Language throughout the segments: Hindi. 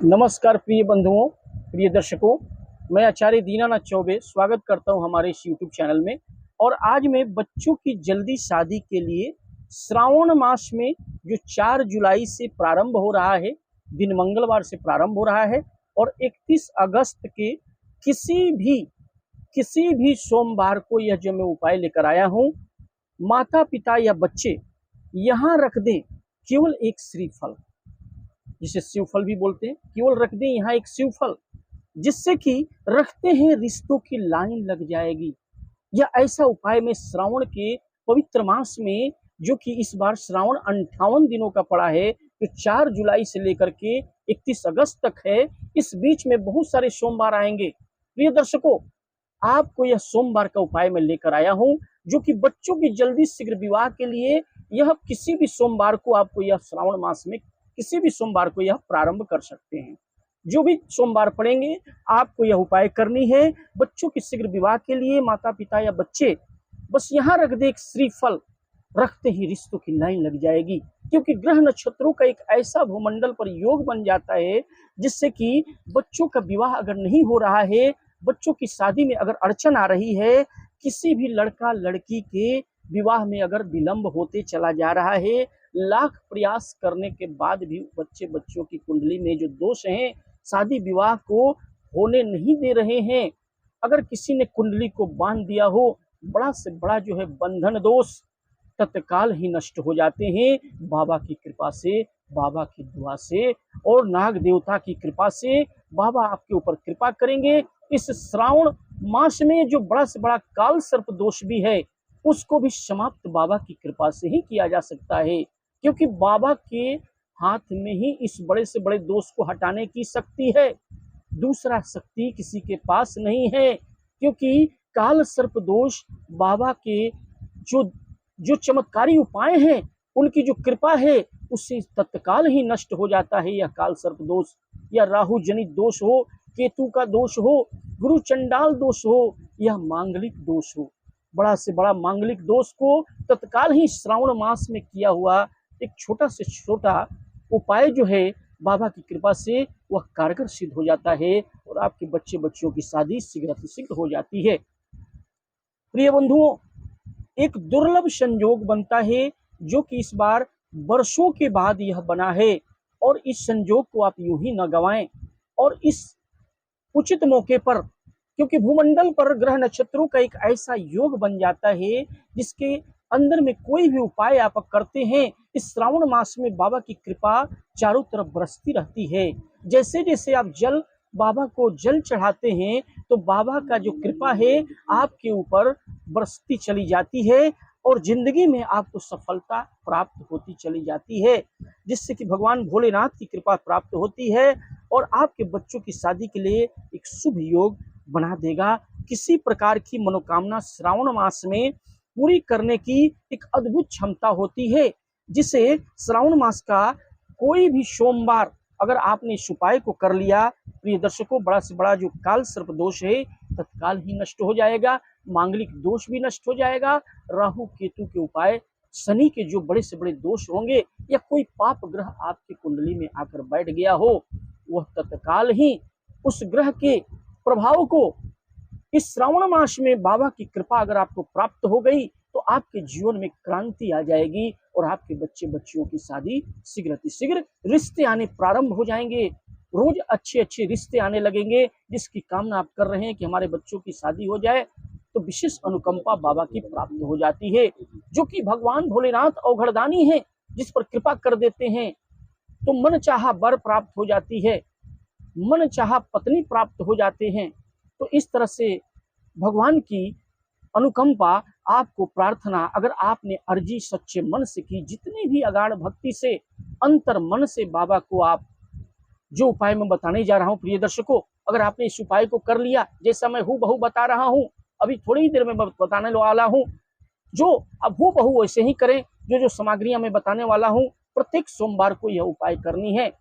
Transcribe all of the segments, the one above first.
नमस्कार प्रिय बंधुओं, प्रिय दर्शकों। मैं आचार्य दीनानाथ चौबे स्वागत करता हूं हमारे इस यूट्यूब चैनल में। और आज मैं बच्चों की जल्दी शादी के लिए श्रावण मास में जो 4 जुलाई से प्रारंभ हो रहा है, दिन मंगलवार से प्रारंभ हो रहा है और 31 अगस्त के किसी भी सोमवार को यह जो मैं उपाय लेकर आया हूं, माता पिता या बच्चे यहाँ रख दें केवल एक श्रीफल, जिसे शिवफल भी बोलते हैं। केवल रख दें यहाँ एक शिवफल, जिससे कि रखते हैं रिश्तों की लाइन लग जाएगी। यह ऐसा उपाय मैं श्रावण के पवित्र मास में, जो कि इस बार श्रावण 58 दिनों का पड़ा है, जो 4 जुलाई से लेकर के 31 अगस्त तक है, इस बीच में बहुत सारे सोमवार आएंगे। प्रिय दर्शकों, आपको यह सोमवार का उपाय मैं लेकर आया हूं, जो कि बच्चों की जल्दी शीघ्र विवाह के लिए यह किसी भी सोमवार को आपको यह श्रावण मास में किसी भी सोमवार को यह प्रारंभ कर सकते हैं। जो भी सोमवार पड़ेंगे आपको यह उपाय करनी है बच्चों की शीघ्र विवाह के लिए। माता पिता या बच्चे बस यहाँ रख दे एक श्रीफल, रखते ही रिश्तों की लाइन लग जाएगी। क्योंकि ग्रह नक्षत्रों का एक ऐसा भूमंडल पर योग बन जाता है, जिससे कि बच्चों का विवाह अगर नहीं हो रहा है, बच्चों की शादी में अगर अड़चन आ रही है, किसी भी लड़का लड़की के विवाह में अगर विलंब होते चला जा रहा है, लाख प्रयास करने के बाद भी बच्चों की कुंडली में जो दोष हैं, शादी विवाह को होने नहीं दे रहे हैं, अगर किसी ने कुंडली को बांध दिया हो, बड़ा से बड़ा जो है बंधन दोष तत्काल ही नष्ट हो जाते हैं। बाबा की कृपा से, बाबा की दुआ से और नाग देवता की कृपा से बाबा आपके ऊपर कृपा करेंगे। इस श्रावण मास में जो बड़ा से बड़ा काल सर्प दोष भी है, उसको भी समाप्त बाबा की कृपा से ही किया जा सकता है। क्योंकि बाबा के हाथ में ही इस बड़े से बड़े दोष को हटाने की शक्ति है, दूसरा शक्ति किसी के पास नहीं है। क्योंकि काल सर्प दोष बाबा के जो जो चमत्कारी उपाय हैं, उनकी जो कृपा है, उससे तत्काल ही नष्ट हो जाता है यह काल सर्प दोष। या राहु जनित दोष हो, केतु का दोष हो, गुरु चंडाल दोष हो, यह मांगलिक दोष हो, बड़ा से बड़ा मांगलिक दोष को तत्काल ही श्रावण मास में किया हुआ एक छोटा से छोटा उपाय जो है, बाबा की कृपा से वह कारगर सिद्ध हो जाता है और आपके बच्चों की शादी शीघ्र हो जाती है। प्रिय बंधुओं, एक दुर्लभ संयोग बनता है, जो कि इस बार वर्षों के बाद यह बना है, और इस संयोग को आप यूं ही न गवाएं। और इस उचित मौके पर, क्योंकि भूमंडल पर ग्रह नक्षत्रों का एक ऐसा योग बन जाता है, जिसके अंदर में कोई भी उपाय आप करते हैं, इस श्रावण मास में बाबा की कृपा चारों तरफ बरसती रहती है। जैसे जैसे आप बाबा को जल चढ़ाते हैं, तो बाबा का जो कृपा है आपके ऊपर बरसती चली जाती है और जिंदगी में आपको सफलता प्राप्त होती चली जाती है, जिससे कि भगवान भोलेनाथ की कृपा प्राप्त होती है और आपके बच्चों की शादी के लिए एक शुभ योग बना देगा। किसी प्रकार की मनोकामना श्रावण मास में पूरी करने की एक अद्भुत क्षमता होती है, जिसे श्रावण मास का कोई भी सोमवार अगर आपने इस उपाय को कर लिया, प्रिय दर्शकों, बड़ा से बड़ा जो काल सर्प दोष है तत्काल ही नष्ट हो जाएगा, मांगलिक दोष भी नष्ट हो जाएगा, राहु केतु के उपाय, शनि के जो बड़े से बड़े दोष होंगे, या कोई पाप ग्रह आपकी कुंडली में आकर बैठ गया हो, वह तत्काल ही उस ग्रह के प्रभाव को इस श्रावण मास में बाबा की कृपा अगर आपको प्राप्त हो गई, तो आपके जीवन में क्रांति आ जाएगी और आपके बच्चों की शादी शीघ्र रिश्ते आने प्रारंभ हो जाएंगे। रोज अच्छे अच्छे रिश्ते आने लगेंगे, जिसकी कामना आप कर रहे हैं कि हमारे बच्चों की शादी हो जाए, तो विशेष अनुकंपा बाबा की प्राप्त हो जाती है, जो कि भगवान भोलेनाथ अवघड़दानी है, जिस पर कृपा कर देते हैं तो मन चाहा वर प्राप्त हो जाती है, मन चाहा पत्नी प्राप्त हो जाते हैं। तो इस तरह से भगवान की अनुकंपा आपको प्रार्थना, अगर आपने अर्जी सच्चे मन से की, जितनी भी अगाध भक्ति से अंतर मन से बाबा को आप जो उपाय मैं बताने जा रहा हूं, प्रिय दर्शकों, अगर आपने इस उपाय को कर लिया, जैसा मैं हूबहू बता रहा हूं, अभी थोड़ी ही देर में बताने वाला हूं, जो अब हूबहू वैसे ही करें, जो सामग्रियां मैं बताने वाला हूं, प्रत्येक सोमवार को यह उपाय करनी है।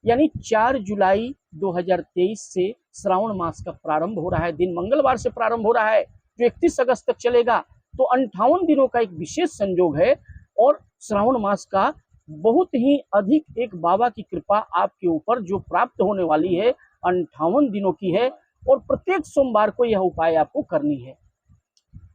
यानी 4 जुलाई 2023 से श्रावण मास का प्रारंभ हो रहा है, दिन मंगलवार से प्रारंभ हो रहा है, जो 31 अगस्त तक चलेगा। तो 58 दिनों का एक विशेष संयोग है और श्रावण मास का बहुत ही अधिक एक बाबा की कृपा आपके ऊपर जो प्राप्त होने वाली है 58 दिनों की है, और प्रत्येक सोमवार को यह उपाय आपको करनी है।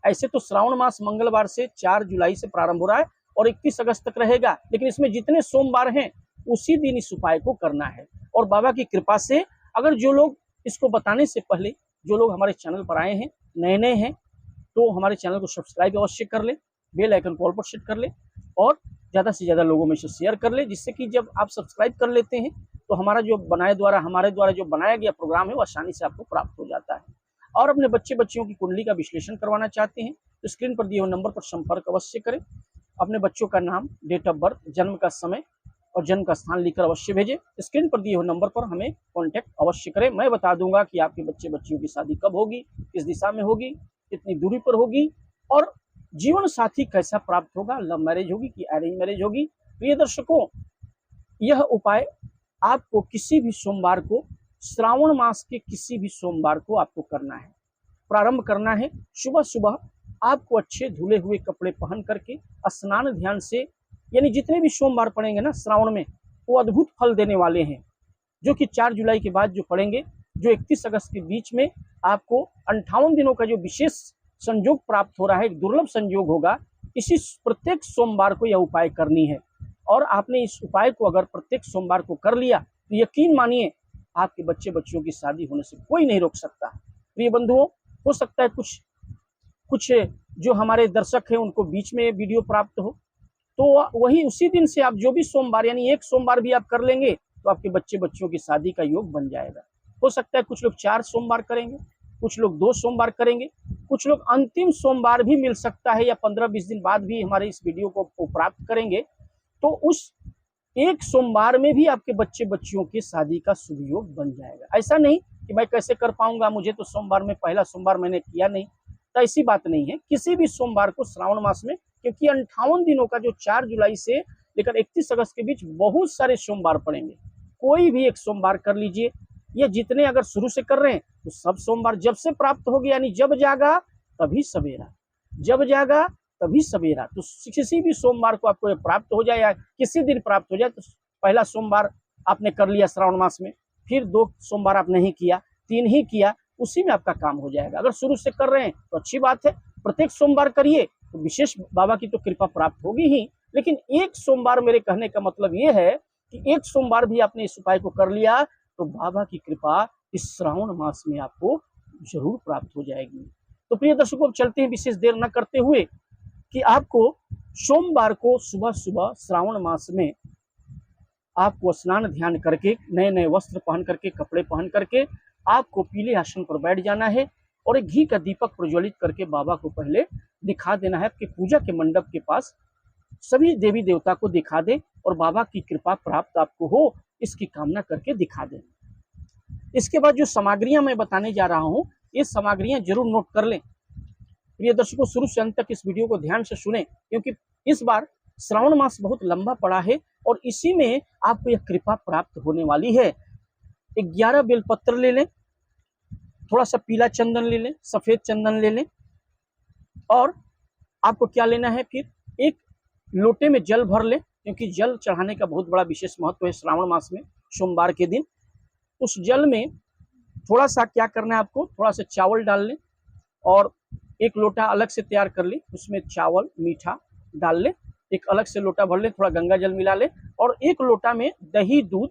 ऐसे तो श्रावण मास मंगलवार से 4 जुलाई से प्रारंभ हो रहा है और 31 अगस्त तक रहेगा, लेकिन इसमें जितने सोमवार हैं उसी दिन इस उपाय को करना है। और बाबा की कृपा से अगर जो लोग इसको बताने से पहले जो लोग हमारे चैनल पर आए हैं, नए हैं, तो हमारे चैनल को सब्सक्राइब अवश्य कर ले, बेल आइकन को ऑल पर सेट कर ले और ज़्यादा से ज़्यादा लोगों में से शेयर कर ले, जिससे कि जब आप सब्सक्राइब कर लेते हैं तो हमारे द्वारा जो बनाया गया प्रोग्राम है वो आसानी से आपको प्राप्त हो जाता है। और अपने बच्चियों की कुंडली का विश्लेषण करवाना चाहते हैं तो स्क्रीन पर दिए हुए नंबर पर संपर्क अवश्य करें। अपने बच्चों का नाम, डेट ऑफ बर्थ, जन्म का समय और जन्म का स्थान लिखकर अवश्य भेजें। स्क्रीन पर दिए हुए नंबर पर हमें कॉन्टैक्ट अवश्य करें। मैं बता दूंगा कि आपके बच्चियों की शादी कब होगी, किस दिशा में होगी, कितनी दूरी पर होगी और जीवन साथी कैसा प्राप्त होगा, लव मैरिज होगी कि अरेंज मैरिज होगी। प्रिय दर्शकों, यह उपाय आपको किसी भी सोमवार को, श्रावण मास के किसी भी सोमवार को आपको करना है। प्रारंभ करना है सुबह सुबह। आपको अच्छे धुले हुए कपड़े पहन करके स्नान ध्यान से, यानी जितने भी सोमवार पड़ेंगे ना श्रावण में, वो अद्भुत फल देने वाले हैं, जो कि 4 जुलाई के बाद जो पड़ेंगे, जो 31 अगस्त के बीच में आपको 58 दिनों का जो विशेष संयोग प्राप्त हो रहा है, एक दुर्लभ संयोग होगा। इसी प्रत्येक सोमवार को यह उपाय करनी है और आपने इस उपाय को अगर प्रत्येक सोमवार को कर लिया तो यकीन मानिए आपके बच्चियों की शादी होने से कोई नहीं रोक सकता। प्रिय बंधुओं, हो सकता है कुछ जो हमारे दर्शक हैं उनको बीच में वीडियो प्राप्त हो, तो वही उसी दिन से आप जो भी सोमवार, यानी एक सोमवार भी आप कर लेंगे तो आपके बच्चियों की शादी का योग बन जाएगा। हो सकता है कुछ लोग 4 सोमवार करेंगे, कुछ लोग 2 सोमवार करेंगे, कुछ लोग अंतिम सोमवार भी मिल सकता है या 15-20 दिन बाद भी हमारे इस वीडियो को प्राप्त करेंगे, तो उस एक सोमवार में भी आपके बच्चियों की शादी का शुभ योग बन जाएगा। ऐसा नहीं कि मैं कैसे कर पाऊंगा, मुझे तो सोमवार में पहला सोमवार मैंने किया नहीं, तो ऐसी बात नहीं है। किसी भी सोमवार को श्रावण मास में, क्योंकि 58 दिनों का जो 4 जुलाई से लेकर 31 अगस्त के बीच बहुत सारे सोमवार पड़ेंगे, कोई भी एक सोमवार कर लीजिए। ये जितने अगर शुरू से कर रहे हैं तो सब सोमवार जब से प्राप्त हो गया, यानी जब जागा तभी सवेरा, जब जागा तभी सवेरा, तो किसी भी सोमवार को आपको प्राप्त हो जाए या किसी दिन प्राप्त हो जाए, तो पहला सोमवार आपने कर लिया श्रावण मास में, फिर 2 सोमवार आप नहीं किया, 3 ही किया, उसी में आपका काम हो जाएगा। अगर शुरू से कर रहे हैं तो अच्छी बात है, प्रत्येक सोमवार करिए तो विशेष बाबा की तो कृपा प्राप्त होगी ही, लेकिन एक सोमवार, मेरे कहने का मतलब ये है कि एक सोमवार भी आपने इस उपाय को कर लिया तो बाबा की कृपा इस श्रावण मास में आपको जरूर प्राप्त हो जाएगी। तो प्रिय दर्शकों, चलते हैं विशेष देर न करते हुए कि आपको सोमवार को सुबह सुबह श्रावण मास में आपको स्नान ध्यान करके, नए नए वस्त्र पहन करके, कपड़े पहन करके आपको पीले आसन पर बैठ जाना है और एक घी का दीपक प्रज्वलित करके बाबा को पहले दिखा देना है। आपके पूजा के मंडप के पास सभी देवी देवता को दिखा दे और बाबा की कृपा प्राप्त आपको हो, इसकी कामना करके दिखा दे। इसके बाद जो सामग्रियां मैं बताने जा रहा हूं, ये सामग्रियां जरूर नोट कर लें। प्रिय दर्शकों, शुरू से अंत तक इस वीडियो को ध्यान से सुने, क्योंकि इस बार श्रावण मास बहुत लंबा पड़ा है और इसी में आपको यह कृपा प्राप्त होने वाली है। 11 बेलपत्र ले लें, थोड़ा सा पीला चंदन ले लें, सफेद चंदन ले लें, और आपको क्या लेना है, फिर एक लोटे में जल भर लें, क्योंकि जल चढ़ाने का बहुत बड़ा विशेष महत्व है श्रावण मास में सोमवार के दिन। उस जल में थोड़ा सा क्या करना है आपको, थोड़ा सा चावल डाल लें और एक लोटा अलग से तैयार कर लें, उसमें चावल मीठा डाल लें, एक अलग से लोटा भर लें, थोड़ा गंगा जल मिला लें और एक लोटा में दही, दूध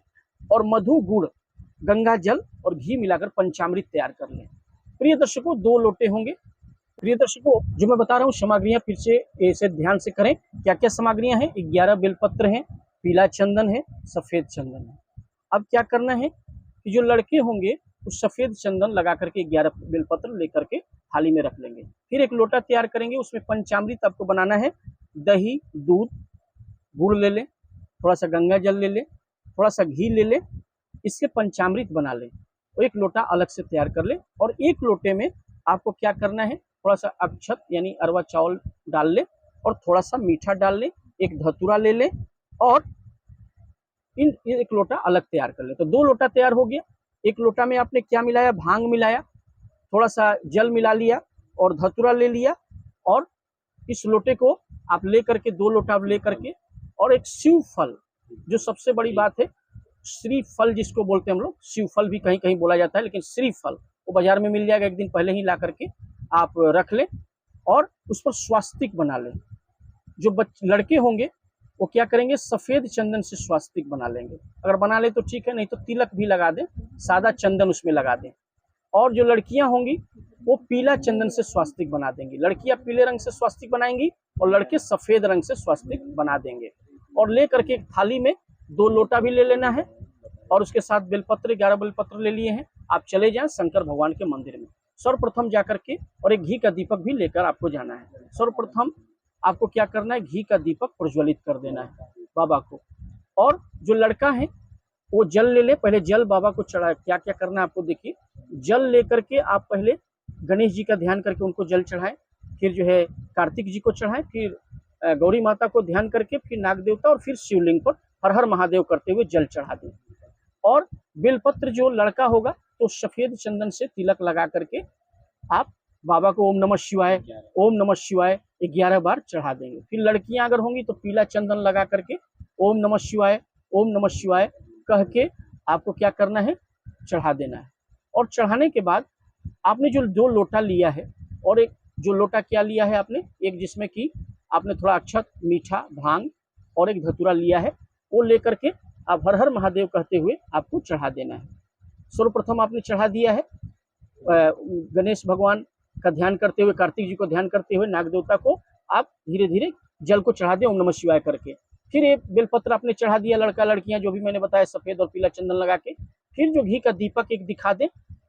और मधु, गुड़, गंगा जल और घी मिलाकर पंचामृत तैयार कर लें। प्रिय दर्शकों, 2 लोटे होंगे। प्रिय दर्शकों, जो मैं बता रहा हूँ सामग्रियां फिर से ऐसे ध्यान से करें, क्या क्या सामग्रियां हैं। 11 बेलपत्र हैं, पीला चंदन है, सफेद चंदन है। अब क्या करना है कि जो लड़के होंगे उस सफेद चंदन लगा करके 11 बेलपत्र लेकर के थाली में रख लेंगे। फिर एक लोटा तैयार करेंगे, उसमें पंचामृत आपको बनाना है। दही, दूध, गुड़ ले लें, थोड़ा सा गंगा जल ले लें, थोड़ा सा घी ले लें, इसके पंचामृत बना लें और एक लोटा अलग से तैयार कर लें। और एक लोटे में आपको क्या करना है, थोड़ा सा अक्षत यानी अरवा चावल डाल लें और थोड़ा सा मीठा डाल लें, एक धतूरा ले लें और इन एक लोटा अलग तैयार कर लें। तो 2 लोटा तैयार हो गया। एक लोटा में आपने क्या मिलाया, भांग मिलाया, थोड़ा सा जल मिला लिया और धतूरा ले लिया, और इस लोटे को आप ले करके 2 लोटा ले करके और एक शिव फल, जो सबसे बड़ी बात है, श्रीफल जिसको बोलते हैं हम लोग, शिवफल भी कहीं कहीं बोला जाता है, लेकिन श्रीफल वो बाजार में मिल जाएगा, एक दिन पहले ही ला करके आप रख लें और उस पर स्वास्तिक बना लें। जो लड़के होंगे वो क्या करेंगे, सफेद चंदन से स्वास्तिक बना लेंगे, अगर बना ले तो ठीक है, नहीं तो तिलक भी लगा दें, सादा चंदन उसमें लगा दें। और जो लड़कियां होंगी वो पीला चंदन से स्वास्तिक बना देंगी, लड़कियां पीले रंग से स्वास्तिक बनाएंगी और लड़के सफेद रंग से स्वास्तिक बना देंगे। और ले करके एक थाली में 2 लोटा भी ले लेना है और उसके साथ बेलपत्र, 11 बेलपत्र ले लिए हैं। आप चले जाएं शंकर भगवान के मंदिर में, सर्वप्रथम जाकर के, और एक घी का दीपक भी लेकर आपको जाना है। सर्वप्रथम आपको क्या करना है, घी का दीपक प्रज्वलित कर देना है बाबा को। और जो लड़का है वो जल ले ले, पहले जल बाबा को चढ़ाए। क्या क्या करना है आपको देखिए, जल लेकर के आप पहले गणेश जी का ध्यान करके उनको जल चढ़ाएं, फिर जो है कार्तिक जी को चढ़ाएं, फिर गौरी माता को ध्यान करके, फिर नाग देवता, और फिर शिवलिंग पर हर हर महादेव करते हुए जल चढ़ा दें। और बेलपत्र जो लड़का होगा तो सफेद चंदन से तिलक लगा करके आप बाबा को ओम नमः शिवाय, ओम नमः शिवाय 11 बार चढ़ा देंगे। फिर लड़कियां अगर होंगी तो पीला चंदन लगा करके ओम नमः शिवाय, ओम नमः शिवाय कह के आपको क्या करना है, चढ़ा देना है। और चढ़ाने के बाद आपने जो 2 लोटा लिया है, और एक जो लोटा क्या लिया है आपने, एक जिसमें कि आपने थोड़ा अक्षत, मीठा, भांग और एक धतूरा लिया है, वो लेकर के आप हर हर महादेव कहते हुए आपको चढ़ा देना है। सर्वप्रथम आपने चढ़ा दिया है, गणेश भगवान का ध्यान करते हुए, कार्तिक जी को ध्यान करते हुए, नाग देवता को आप धीरे धीरे जल को चढ़ा दें ओम नमः शिवाय करके। फिर एक बेलपत्र आपने चढ़ा दिया, लड़का लड़कियां जो भी मैंने बताया, सफेद और पीला चंदन लगा के। फिर जो घी का दीपक एक दिखा दें,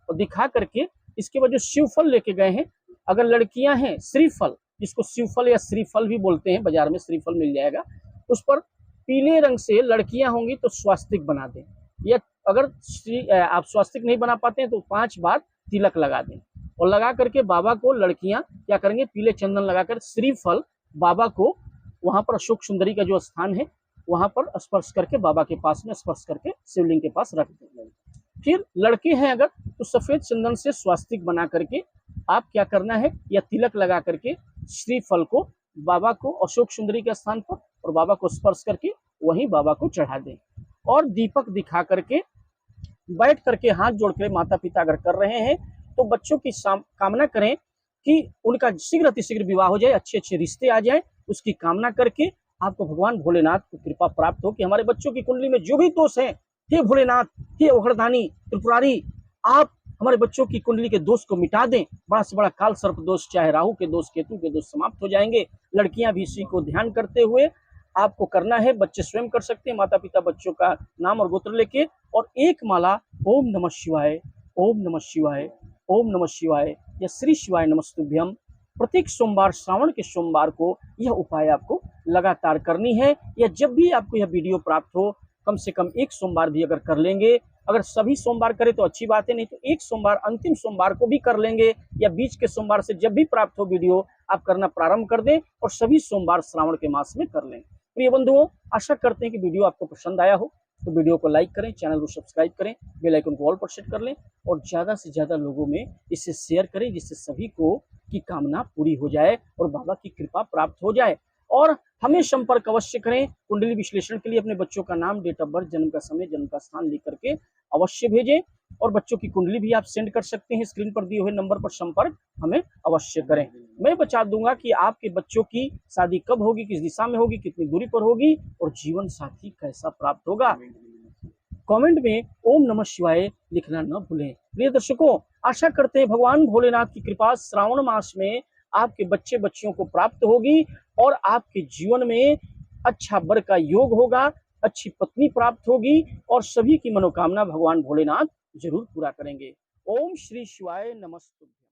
और दिखा करके इसके बाद जो शिवफल लेके गए हैं, अगर लड़कियां हैं श्रीफल, जिसको शिवफल या श्रीफल भी बोलते हैं, बाजार में श्रीफल मिल जाएगा, उस पर पीले रंग से लड़कियां होंगी तो स्वास्तिक बना दें, या अगर आप स्वास्तिक नहीं बना पाते हैं तो 5 बार तिलक लगा दें। और लगा करके बाबा को लड़कियां क्या करेंगे, पीले चंदन लगाकर श्रीफल बाबा को वहां पर अशोक सुंदरी का जो स्थान है वहां पर स्पर्श करके, बाबा के पास में स्पर्श करके शिवलिंग के पास रख देंगे। फिर लड़के हैं अगर तो सफेद चंदन से स्वास्तिक बना करके आप क्या करना है, या तिलक लगा करके श्रीफल को बाबा को अशोक सुंदरी के स्थान पर और बाबा को स्पर्श करके वहीं बाबा को चढ़ा दें। और दीपक दिखा करके बैठ करके हाथ जोड़ कर, माता पिता अगर कर रहे हैं तो बच्चों की कामना करें कि उनका शीघ्र अतिशीघ्र विवाह हो जाए, अच्छे अच्छे रिश्ते आ जाए, उसकी कामना करके आपको भगवान भोलेनाथ की कृपा प्राप्त हो कि हमारे बच्चों की कुंडली में जो भी दोष है, हे भोलेनाथ, हे ओघरदानी, त्रिपुरारी, आप हमारे बच्चों की कुंडली के दोष को मिटा दें। बड़ा से बड़ा काल सर्प दोष, चाहे राहु के दोष, केतु के दोष समाप्त हो जाएंगे। लड़कियां भी इसी को ध्यान करते हुए आपको करना है, बच्चे स्वयं कर सकते हैं, माता पिता बच्चों का नाम और गोत्र लेके, और एक माला ओम नमः शिवाय, ओम नमः शिवाय, ओम नमः शिवाय या श्री शिवाय नमस्तुभ्यम प्रत्येक सोमवार, श्रावण के सोमवार को यह उपाय आपको लगातार करनी है। या जब भी आपको यह वीडियो प्राप्त हो, कम से कम 1 सोमवार भी अगर कर लेंगे, अगर सभी सोमवार करें तो अच्छी बात है, नहीं तो 1 सोमवार अंतिम सोमवार को भी कर लेंगे, या बीच के सोमवार से जब भी प्राप्त हो वीडियो आप करना प्रारंभ कर दें, और सभी सोमवार श्रावण के मास में कर लें। प्रिय बंधुओं, आशा करते हैं कि वीडियो आपको पसंद आया हो, तो वीडियो को लाइक करें, चैनल को सब्सक्राइब करें, बेल आइकन को ऑल पर सेट कर लें, और ज़्यादा से ज़्यादा लोगों में इसे शेयर करें, जिससे सभी को की कामना पूरी हो जाए और बाबा की कृपा प्राप्त हो जाए। और हमें संपर्क अवश्य करें कुंडली विश्लेषण के लिए। अपने बच्चों का नाम, डेट ऑफ बर्थ, जन्म का समय, जन्म का स्थान लिख करके अवश्य भेजें, और बच्चों की कुंडली भी आप सेंड कर सकते हैं। स्क्रीन पर दिए हुए नंबर पर संपर्क हमें अवश्य करें। मैं बता दूंगा कि आपके बच्चों की शादी कब होगी, किस दिशा में होगी, कितनी दूरी पर होगी, और जीवन साथी कैसा प्राप्त होगा। कमेंट में ओम नमः शिवाय लिखना न भूलें। प्रिय दर्शकों, आशा करते हैं भगवान भोलेनाथ की कृपा श्रावण मास में आपके बच्चे बच्चियों को प्राप्त होगी, और आपके जीवन में अच्छा वर का योग होगा, अच्छी पत्नी प्राप्त होगी, और सभी की मनोकामना भगवान भोलेनाथ जरूर पूरा करेंगे। ओम श्री शिवाय नमस्तुभ्यं।